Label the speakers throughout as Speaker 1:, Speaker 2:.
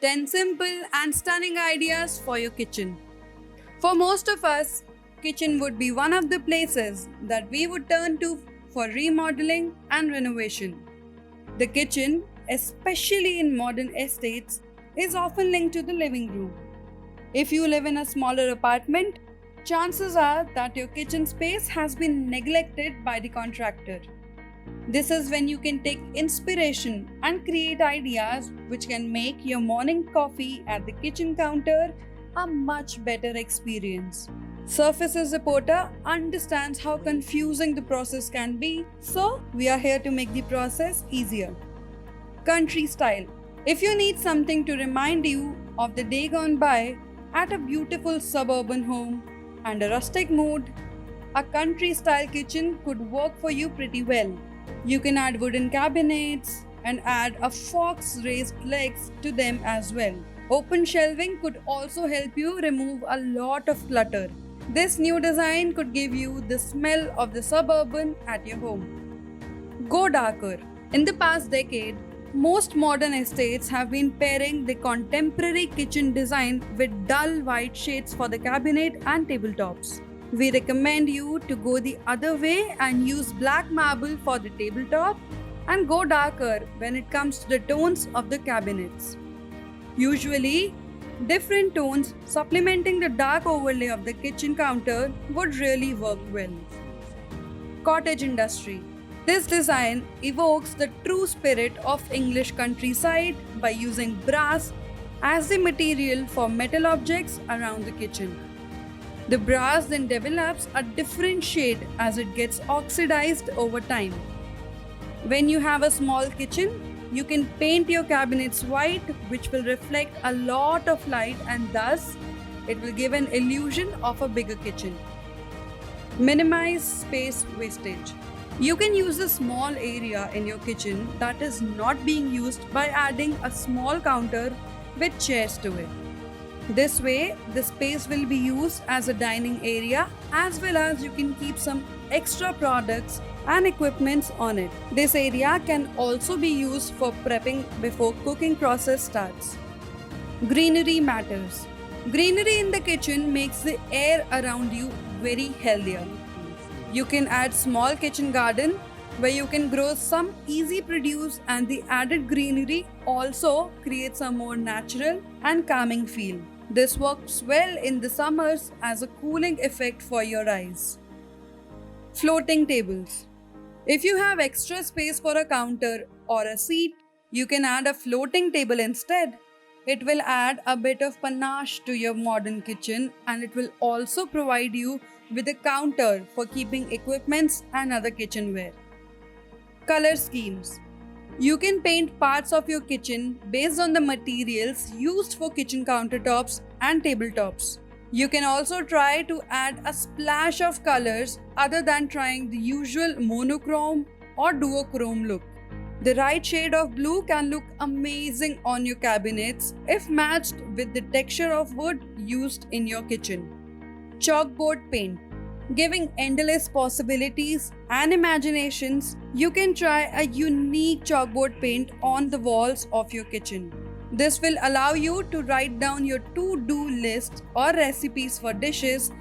Speaker 1: 10 simple and stunning ideas for your kitchen. For most of us, kitchen would be one of the places that we would turn to for remodeling and renovation. The kitchen, especially in modern estates, is often linked to the living room. If you live in a smaller apartment, chances are that your kitchen space has been neglected by the contractor. This is when you can take inspiration and create ideas which can make your morning coffee at the kitchen counter a much better experience. Surfaces Reporter understands how confusing the process can be, so we are here to make the process easier. Country style. If you need something to remind you of the day gone by at a beautiful suburban home and a rustic mood, a country style kitchen could work for you pretty well. You can add wooden cabinets and add a fox raised legs to them as well. Open shelving could also help you remove a lot of clutter. This new design could give you the smell of the suburban at your home. Go darker. In the past decade, most modern estates have been pairing the contemporary kitchen design with dull white shades for the cabinet and tabletops. We recommend you to go the other way and use black marble for the tabletop and go darker when it comes to the tones of the cabinets. Usually, different tones supplementing the dark overlay of the kitchen counter would really work well. Cottage industry. This design evokes the true spirit of English countryside by using brass as the material for metal objects around the kitchen. The brass then develops a different shade as it gets oxidized over time. When you have a small kitchen, you can paint your cabinets white, which will reflect a lot of light and thus it will give an illusion of a bigger kitchen. Minimize space wastage. You can use a small area in your kitchen that is not being used by adding a small counter with chairs to it. This way, the space will be used as a dining area as well as you can keep some extra products and equipments on it. This area can also be used for prepping before cooking process starts. Greenery matters. Greenery in the kitchen makes the air around you very healthier. You can add small kitchen garden where you can grow some easy produce and the added greenery also creates a more natural and calming feel. This works well in the summers as a cooling effect for your eyes. Floating tables. If you have extra space for a counter or a seat, you can add a floating table instead. It will add a bit of panache to your modern kitchen and it will also provide you with a counter for keeping equipments and other kitchenware. Color schemes. You can paint parts of your kitchen based on the materials used for kitchen countertops and tabletops. You can also try to add a splash of colors other than trying the usual monochrome or duochrome look. The right shade of blue can look amazing on your cabinets if matched with the texture of wood used in your kitchen. Chalkboard paint. Giving endless possibilities and imaginations, you can try a unique chalkboard paint on the walls of your kitchen. This will allow you to write down your to-do list or recipes for dishes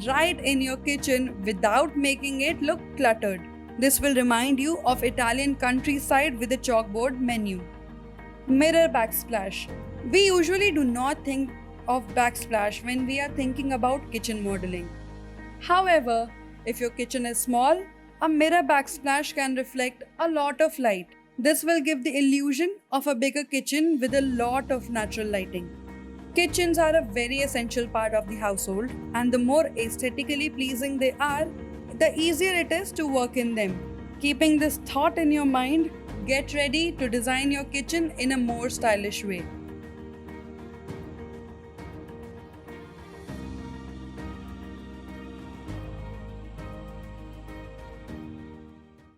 Speaker 1: right in your kitchen without making it look cluttered. This will remind you of Italian countryside with a chalkboard menu. Mirror backsplash. We usually do not think of backsplash when we are thinking about kitchen modeling. However, if your kitchen is small, a mirror backsplash can reflect a lot of light. This will give the illusion of a bigger kitchen with a lot of natural lighting. Kitchens are a very essential part of the household, and the more aesthetically pleasing they are, the easier it is to work in them. Keeping this thought in your mind, get ready to design your kitchen in a more stylish way.